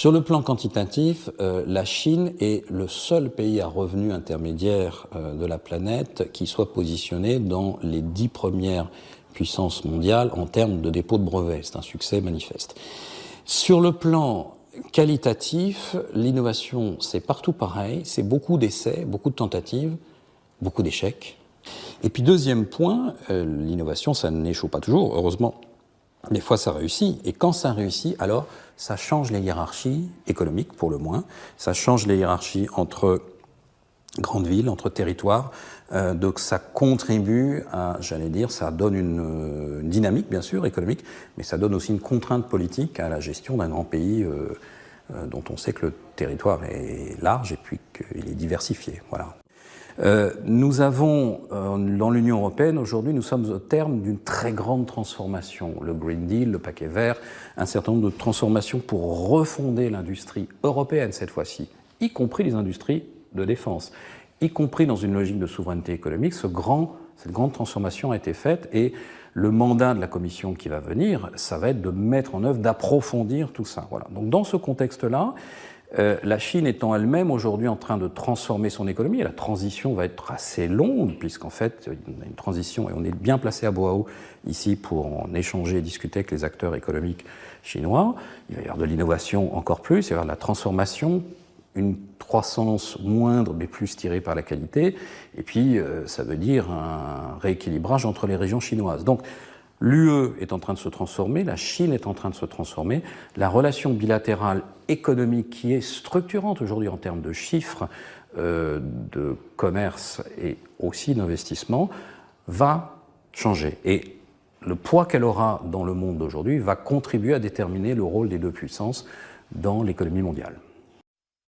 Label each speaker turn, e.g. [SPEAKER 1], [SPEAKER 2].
[SPEAKER 1] Sur le plan quantitatif, la Chine est le seul pays à revenu intermédiaire de la planète qui soit positionné dans les 10 premières puissances mondiales en termes de dépôt de brevets. C'est un succès manifeste. Sur le plan qualitatif, l'innovation, c'est partout pareil. C'est beaucoup d'essais, beaucoup de tentatives, beaucoup d'échecs. Et puis deuxième point, l'innovation, ça n'échoue pas toujours, heureusement. Des fois, ça réussit. Et quand ça réussit, alors, ça change les hiérarchies économiques, pour le moins. Ça change les hiérarchies entre grandes villes, entre territoires. Donc, ça contribue à, j'allais dire, ça donne une dynamique, bien sûr, économique, mais ça donne aussi une contrainte politique à la gestion d'un grand pays dont on sait que le territoire est large et puis qu'il est diversifié. Voilà. Nous avons, dans l'Union européenne, aujourd'hui, nous sommes au terme d'une très grande transformation. Le Green Deal, le paquet vert, un certain nombre de transformations pour refonder l'industrie européenne cette fois-ci, y compris les industries de défense, y compris dans une logique de souveraineté économique. Cette grande transformation a été faite et le mandat de la Commission qui va venir, ça va être de mettre en œuvre, d'approfondir tout ça. Voilà. Donc dans ce contexte-là, la Chine étant elle-même aujourd'hui en train de transformer son économie, et la transition va être assez longue, puisqu'en fait, il y a une transition, et on est bien placé à Boao ici pour en échanger et discuter avec les acteurs économiques chinois. Il va y avoir de l'innovation encore plus, il va y avoir de la transformation, une croissance moindre, mais plus tirée par la qualité, et puis ça veut dire un rééquilibrage entre les régions chinoises. Donc, l'UE est en train de se transformer, la Chine est en train de se transformer, la relation bilatérale économique qui est structurante aujourd'hui en termes de chiffres, de commerce et aussi d'investissement va changer. Et le poids qu'elle aura dans le monde d'aujourd'hui va contribuer à déterminer le rôle des deux puissances dans l'économie mondiale.